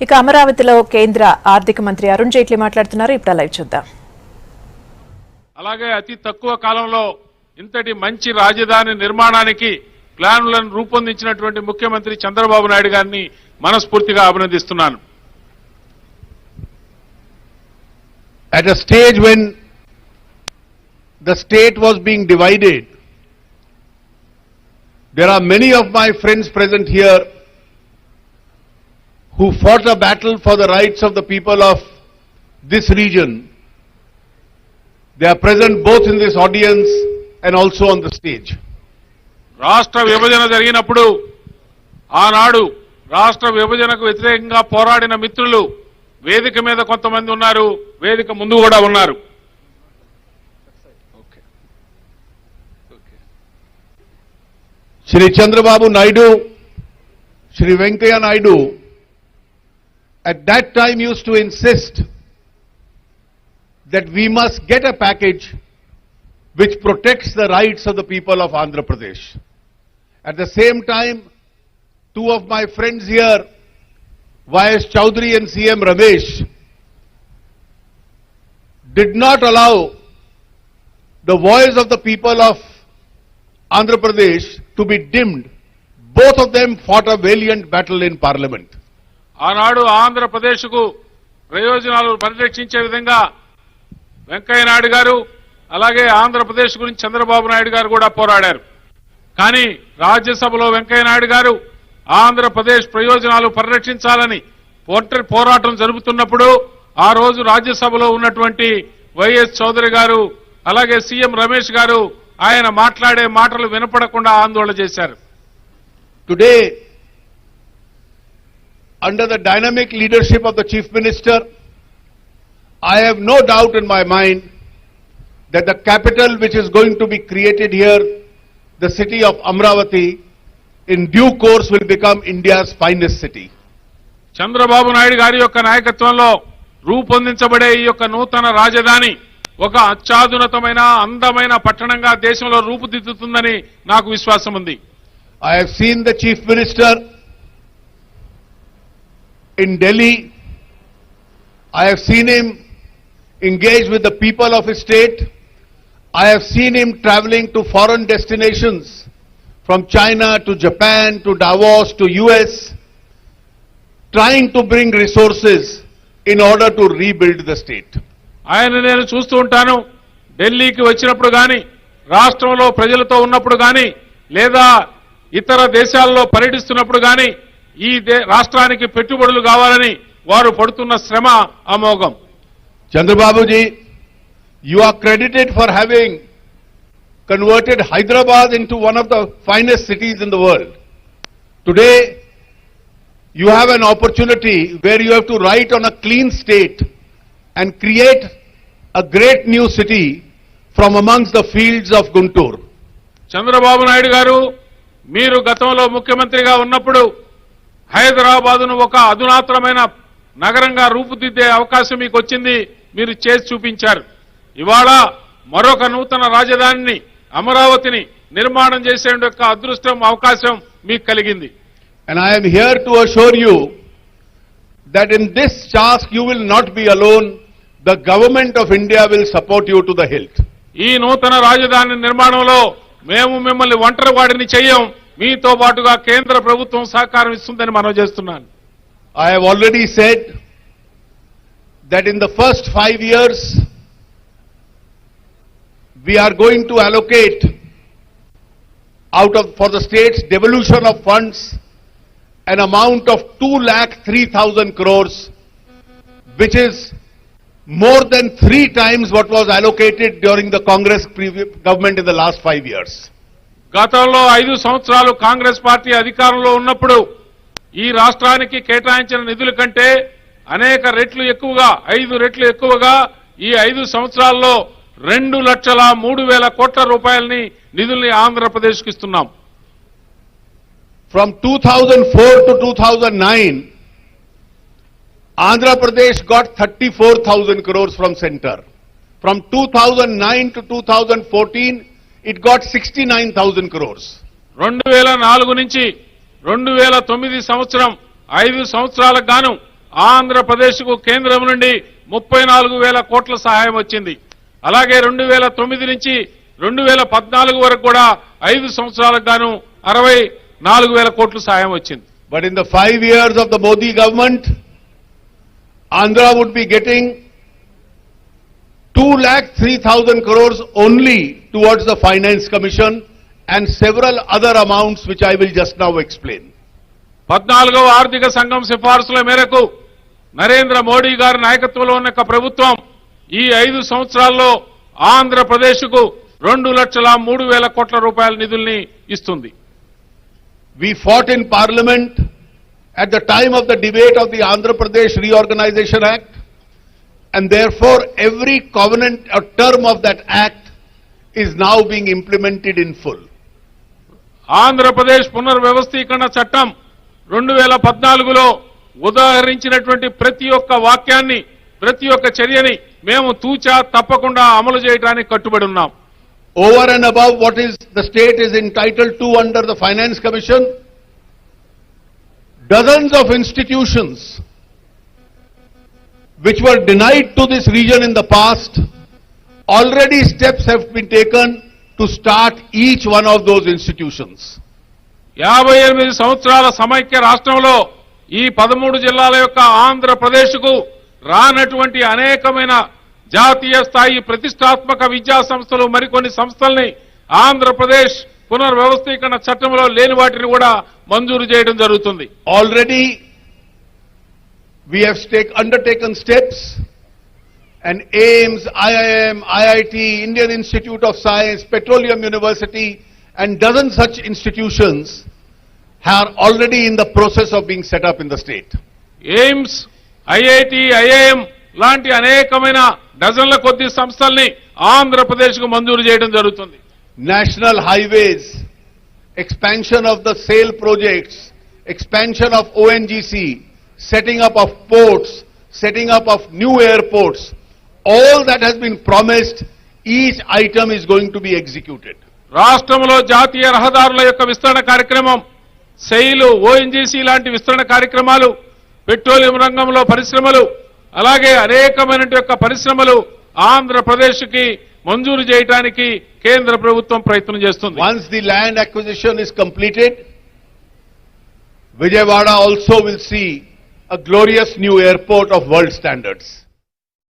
ఇక అమరావతిలో కేంద్ర ఆర్థిక మంత్రి అరుణ్ జైట్లీ మాట్లాడుతున్నారు. ఇప్పుడు లైవ్ చూద్దాం. అలాగే అతి తక్కువ కాలంలో ఇంతటి మంచి రాజధాని నిర్మాణానికి ప్లాన్లను రూపొందించినటువంటి ముఖ్యమంత్రి చంద్రబాబు నాయుడు గారిని మనస్ఫూర్తిగా అభినందిస్తున్నాను. At a stage when the state was being divided, there are many of my friends present here who fought a battle for the rights of the people of this region. They are present both in this audience and also on the stage. రాష్ట్ర విభజన జరిగినప్పుడు ఆనాడు రాష్ట్ర విభజనకు వ్యతిరేకంగా పోరాడిన మిత్రులు వేదిక మీద కొంతమంది ఉన్నారు, వేదిక ముందు కూడా ఉన్నారు. Shri Chandrababu Naidu, Shri Venkaiah Naidu, at that time used to insist that we must get a package which protects the rights of the people of Andhra Pradesh. At the same time, two of my friends here, Y.S. Chowdhury and C.M. Ramesh, did not allow the voice of the people of Andhra Pradesh to be dimmed. Both of them fought a valiant battle in Parliament. ఆనాడు ఆంధ్రప్రదేశ్కు ప్రయోజనాలు పరిరక్షించే విధంగా వెంకయ్య నాయుడు గారు అలాగే ఆంధ్రప్రదేశ్ గురించి చంద్రబాబు నాయుడు గారు కూడా పోరాడారు. కానీ రాజ్యసభలో వెంకయ్య నాయుడు గారు ఆంధ్రప్రదేశ్ ప్రయోజనాలు పరిరక్షించాలని పోరాటం జరుపుతున్నప్పుడు ఆ రోజు రాజ్యసభలో ఉన్నటువంటి వైఎస్ చౌదరి గారు అలాగే సీఎం రమేష్ గారు ఆయన మాట్లాడే మాటలు వినపడకుండా ఆందోళన చేశారు. Today, under the dynamic leadership of the Chief Minister, I have no doubt in my mind that the capital which is going to be created here, the city of Amravati, in due course will become India's finest city. Chandrababu Naidu గారి యొక్క నాయకత్వంలో రూపొందించబడే ఈ యొక్క నూతన రాజధాని ఒక అత్యాధునితమైన అందమైన పట్టణంగా దేశంలో రూపుదిద్దుతుందని నాకు విశ్వాసం ఉంది. I have seen the Chief Minister in Delhi. I have seen him engage with the people of his state. I have seen him traveling to foreign destinations from China to Japan to Davos to US, trying to bring resources in order to rebuild the state. ఆయన నేను చూస్తూ ఉంటాను. ఢిల్లీకి వచ్చినప్పుడు కానీ రాష్ట్రంలో ప్రజలతో ఉన్నప్పుడు కానీ లేదా ఇతర దేశాల్లో పర్యటిస్తున్నప్పుడు కానీ ఈ రాష్ట్రానికి పెట్టుబడులు కావాలని వారు పడుతున్న శ్రమ అమోఘం. Chandrababu ji, you are credited for having converted Hyderabad into one of the finest cities in the world. Today, you have an opportunity where you have to write on a clean state and create a great new city from amongst the fields of Guntur. Chandrababu Naidu గారు మీరు గతంలో ముఖ్యమంత్రిగా ఉన్నప్పుడు హైదరాబాదును ఒక అధునాతనమైన నగరంగా రూపుదిద్దే అవకాశం మీకు వచ్చింది, మీరు చేసి చూపించారు. ఇవాళ మరొక నూతన రాజధానిని అమరావతిని నిర్మాణం చేసే యొక్క అదృష్టం అవకాశం మీకు కలిగింది. And I am here to assure you that in this task you will not be alone. The government of India will support you to the hilt. ఈ నూతన రాజధాని నిర్మాణంలో మేము మిమ్మల్ని ఒంటరి వాడిని చెయ్యం, మీతో పాటుగా కేంద్ర ప్రభుత్వం సహకారం ఇస్తుందని మనం చేస్తున్నాను. I have already said that in the first 5 years we are going to allocate for the state's devolution of funds an amount of 2,03,000 crores, which is more than 3 times what was allocated during the Congress government in the last 5 years. గతంలో 5 సంవత్సరాలు Congress party అధికారంలో ఉన్నప్పుడు ఈ రాష్ట్రానికి కేటాయించిన నిధుల కంటే అనేక రెట్లు ఎక్కువగా 5 రెట్లు ఎక్కువగా ఈ 5 సంవత్సరాల్లో 2,03,000 కోట్ల రూపాయలని నిధుల్ని ఆంధ్రప్రదేశ్కి ఇస్తున్నాం. From 2004 to 2009, Andhra Pradesh got 34,000 crores from center. From 2009 to 2014, it got 69,000 crores. 2004 నుంచి 2009 సంవత్సరం 5 సంవత్సరాలకు గాను ఆంధ్రప్రదేశ్కు కేంద్రం నుండి 34,000 కోట్ల సహాయం వచ్చింది. అలాగే 2009 నుంచి 2014 వరకు కూడా 5 సంవత్సరాలకు గాను 64,000 కోట్ల సహాయం వచ్చింది. But in the 5 years of the Modi government, Andhra would be getting 2,03,000 crores only towards the Finance Commission and several other amounts which I will just now explain. 14వ ఆర్థిక సంఘం సిఫార్సుల మేరకు నరేంద్ర మోడీ గారి నాయకత్వంలో ఉన్న ప్రభుత్వం ఈ 5 సంవత్సరాల్లో ఆంధ్రప్రదేశ్కు 2,03,000 కోట్ల రూపాయల నిధుల్ని ఇస్తుంది. We fought in Parliament at the time of the debate of the Andhra Pradesh Reorganization Act, and therefore every covenant or term of that act is now being implemented in full. Andhra Pradesh పునర్వ్యవస్థీకరణ చట్టం 2014లో ఉదాహరించినటువంటి ప్రతి ఒక్క వాక్యాన్ని, ప్రతి ఒక్క చర్యని మేము తూచా తప్పకుండా అమలు చేయడానికి కట్టుబడి ఉన్నాం. Over and above what is the state is entitled to under the Finance Commission, dozens of institutions which were denied to this region in the past, already steps have been taken to start each one of those institutions. 58 సంవత్సరాల సమైక్య రాష్ట్రంలో ఈ 13 జిల్లాల యొక్క ఆంధ్రప్రదేశ్కు రానటువంటి అనేకమైన జాతీయ స్థాయి ప్రతిష్టాత్మక విద్యా సంస్థలు, మరికొన్ని సంస్థల్ని ఆంధ్రప్రదేశ్ పునర్వ్యవస్థీకరణ చట్టంలో లేని వాటిని కూడా మంజూరు చేయడం జరుగుతుంది. Already we have undertaken steps, and AIIMS, IIM, IIT, Indian Institute of Science, Petroleum University, and dozens such institutions are already in the process of being set up in the state. AIIMS, IIT, IIM లాంటి అనేకమైన డజన్ల కొద్ది సంస్థల్ని ఆంధ్రప్రదేశ్కు మంజూరు చేయడం జరుగుతుంది. National highways, expansion of the SAIL projects, expansion of ONGC, setting up of ports, setting up of new airports, all that has been promised, each item is going to be executed. రాష్ట్రంలో జాతీయ రహదారుల యొక్క విస్తరణ కార్యక్రమం, SAIL, ONGC లాంటి విస్తరణ కార్యక్రమాలు, petroleum రంగంలో పరిశ్రమలు, అలాగే అనేకమైన యొక్క పరిశ్రమలు ఆంధ్రప్రదేశ్కి మంజూరు చేయడానికి కేంద్ర ప్రభుత్వం ప్రయత్నం చేస్తుంది. Once the land acquisition is completed, Vijayawada also will see a glorious new airport of world standards.